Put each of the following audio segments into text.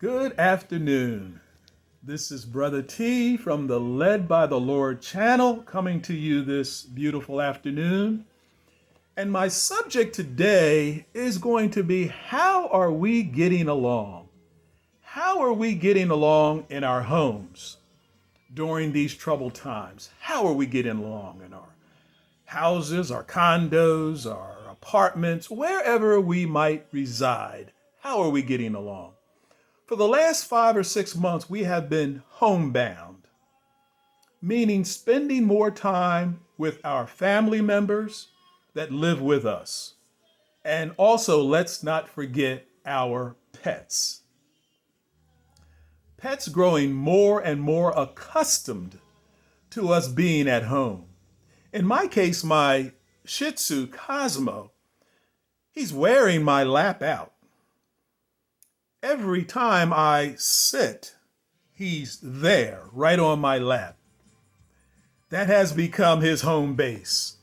Good afternoon. This is Brother T from the Led by the Lord channel coming to you this beautiful afternoon. And my subject today is going to be, how are we getting along? How are we getting along in our homes during these troubled times? How are we getting along in our houses, our condos, our apartments, wherever we might reside? How are we getting along? For the last 5 or 6 months, we have been homebound, meaning spending more time with our family members that live with us. And also, let's not forget our pets. Pets growing more and more accustomed to us being at home. In my case, my Shih Tzu, Cosmo, he's wearing my lap out. Every time I sit, he's there, right on my lap. That has become his home base.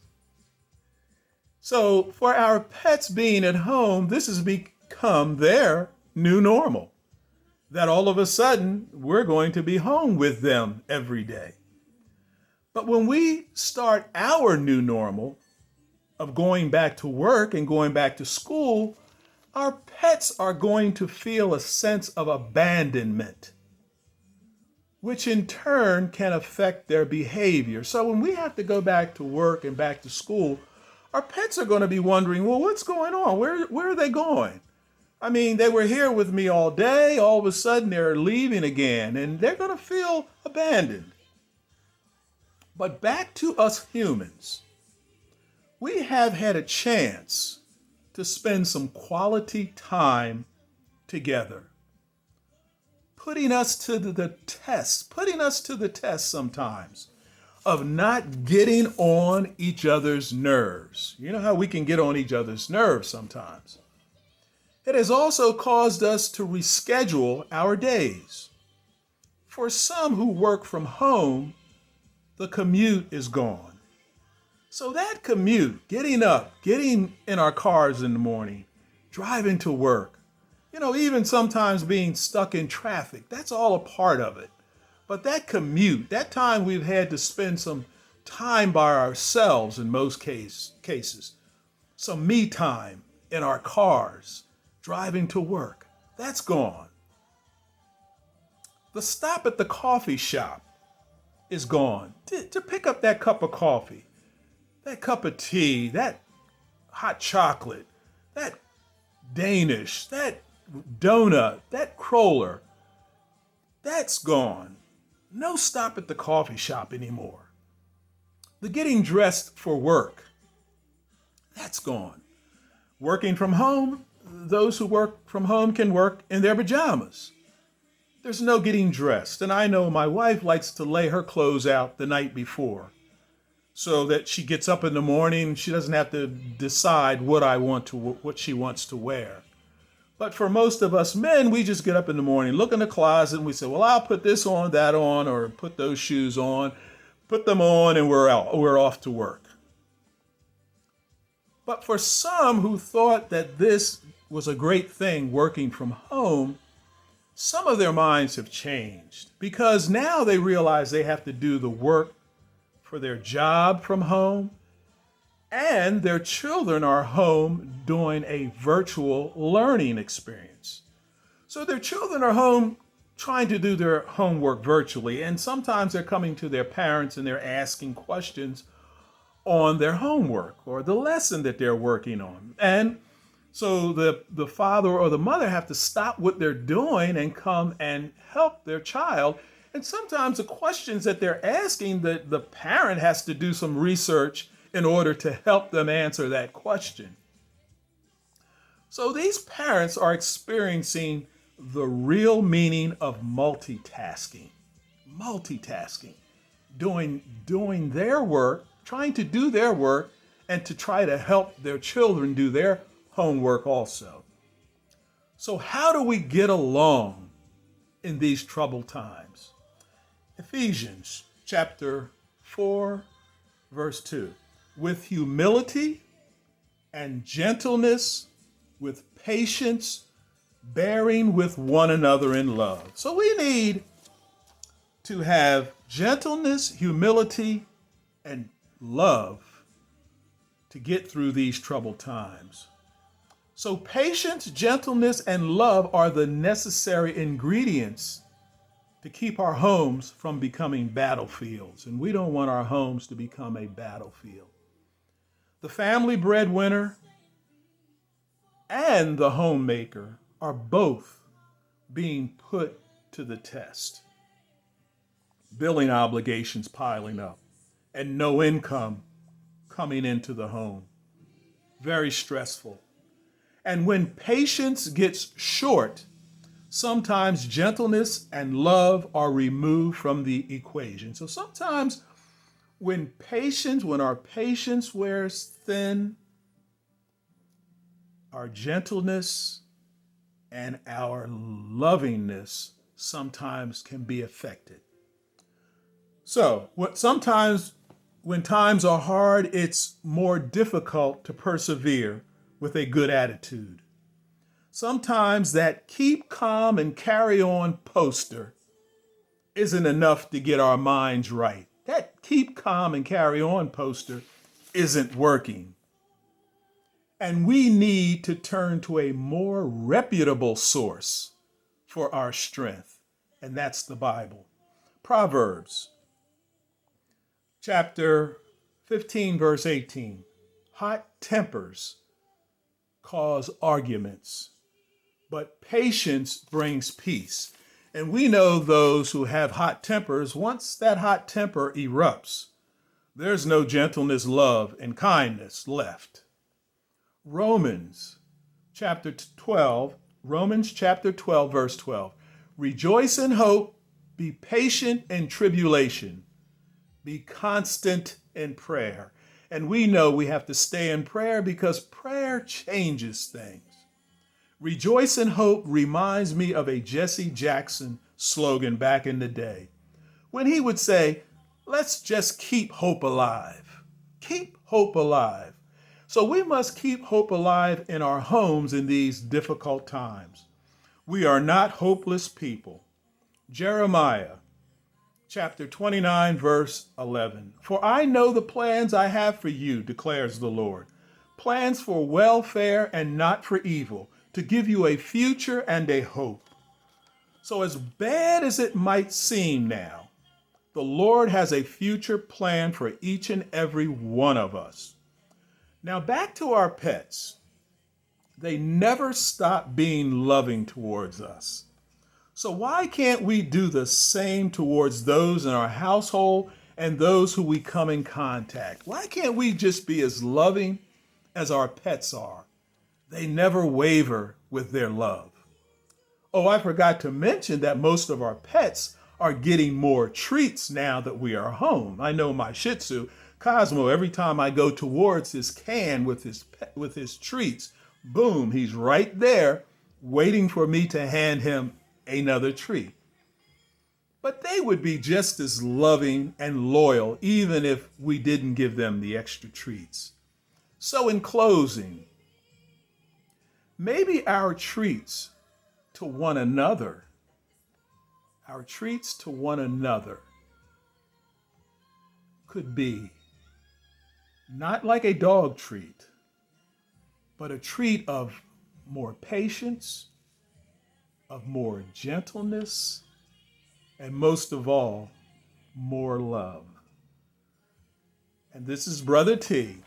So for our pets being at home, this has become their new normal. That all of a sudden, we're going to be home with them every day. But when we start our new normal of going back to work and going back to school, our pets are going to feel a sense of abandonment, which in turn can affect their behavior. So when we have to go back to work and back to school, our pets are going to be wondering, well, what's going on? Where are they going? I mean, they were here with me all day. All of a sudden, they're leaving again, and they're going to feel abandoned. But back to us humans. We have had a chance to spend some quality time together, putting us to the test sometimes of not getting on each other's nerves. You know how we can get on each other's nerves sometimes. It has also caused us to reschedule our days. For some who work from home, the commute is gone. So that commute, getting up, getting in our cars in the morning, driving to work, even sometimes being stuck in traffic, that's all a part of it. But that commute, that time we've had to spend some time by ourselves in most cases, some me time in our cars, driving to work, that's gone. The stop at the coffee shop is gone. To pick up that cup of coffee, that cup of tea, that hot chocolate, that Danish, that donut, that cruller, that's gone. No stop at the coffee shop anymore. The getting dressed for work, that's gone. Working from home, those who work from home can work in their pajamas. There's no getting dressed. And I know my wife likes to lay her clothes out the night before, so that she gets up in the morning, she doesn't have to decide what she wants to wear. But for most of us men, we just get up in the morning, look in the closet, and we say, well, I'll put this on, that on, or put those shoes on, put them on, and we're off to work. But for some who thought that this was a great thing, working from home, some of their minds have changed, because now they realize they have to do the work for their job from home, and their children are home doing a virtual learning experience. So their children are home trying to do their homework virtually, and sometimes they're coming to their parents and they're asking questions on their homework or the lesson that they're working on. And so the father or the mother have to stop what they're doing and come and help their child. And sometimes the questions that they're asking, the parent has to do some research in order to help them answer that question. So these parents are experiencing the real meaning of multitasking, doing their work, trying to do their work, and to try to help their children do their homework also. So how do we get along in these troubled times? Ephesians chapter 4, verse 2. With humility and gentleness, with patience, bearing with one another in love. So we need to have gentleness, humility, and love to get through these troubled times. So patience, gentleness, and love are the necessary ingredients to keep our homes from becoming battlefields. And we don't want our homes to become a battlefield. The family breadwinner and the homemaker are both being put to the test. Billing obligations piling up and no income coming into the home. Very stressful. And when patience gets short, sometimes gentleness and love are removed from the equation. So sometimes when our patience wears thin, our gentleness and our lovingness sometimes can be affected. So sometimes when times are hard, it's more difficult to persevere with a good attitude. Sometimes that keep calm and carry on poster isn't enough to get our minds right. That keep calm and carry on poster isn't working. And we need to turn to a more reputable source for our strength, and that's the Bible. Proverbs chapter 15, verse 18. Hot tempers cause arguments, but patience brings peace. And we know those who have hot tempers, once that hot temper erupts, there's no gentleness, love, and kindness left. Romans chapter 12, verse 12. Rejoice in hope, be patient in tribulation, be constant in prayer. And we know we have to stay in prayer because prayer changes things. Rejoice in hope reminds me of a Jesse Jackson slogan back in the day when he would say, let's just keep hope alive. Keep hope alive. So we must keep hope alive in our homes in these difficult times. We are not hopeless people. Jeremiah chapter 29, verse 11. For I know the plans I have for you, declares the Lord. Plans for welfare and not for evil, to give you a future and a hope. So as bad as it might seem now, the Lord has a future plan for each and every one of us. Now back to our pets. They never stop being loving towards us. So why can't we do the same towards those in our household and those who we come in contact? Why can't we just be as loving as our pets are? They never waver with their love. Oh, I forgot to mention that most of our pets are getting more treats now that we are home. I know my Shih Tzu, Cosmo, every time I go towards his can with his treats, boom, he's right there waiting for me to hand him another treat. But they would be just as loving and loyal even if we didn't give them the extra treats. So in closing, maybe our treats to one another could be not like a dog treat, but a treat of more patience, of more gentleness, and most of all, more love. And this is Brother T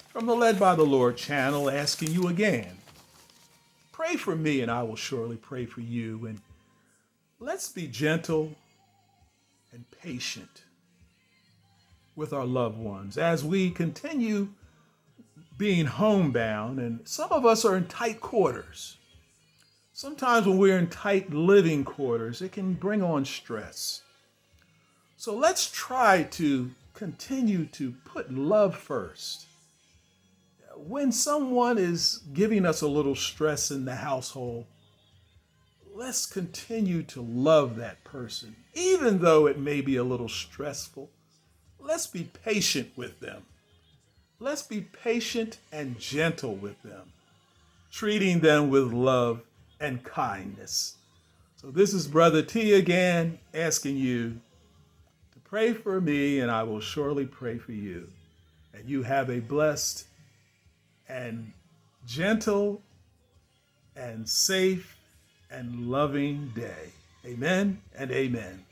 from the Led by the Lord channel asking you again, pray for me and I will surely pray for you. And let's be gentle and patient with our loved ones as we continue being homebound. And some of us are in tight quarters. Sometimes when we're in tight living quarters, it can bring on stress. So let's try to continue to put love first. When someone is giving us a little stress in the household, let's continue to love that person, even though it may be a little stressful. Let's be patient with them. Let's be patient and gentle with them, treating them with love and kindness. So this is Brother T again, asking you to pray for me, and I will surely pray for you. And you have a blessed and gentle and safe and loving day. Amen and amen.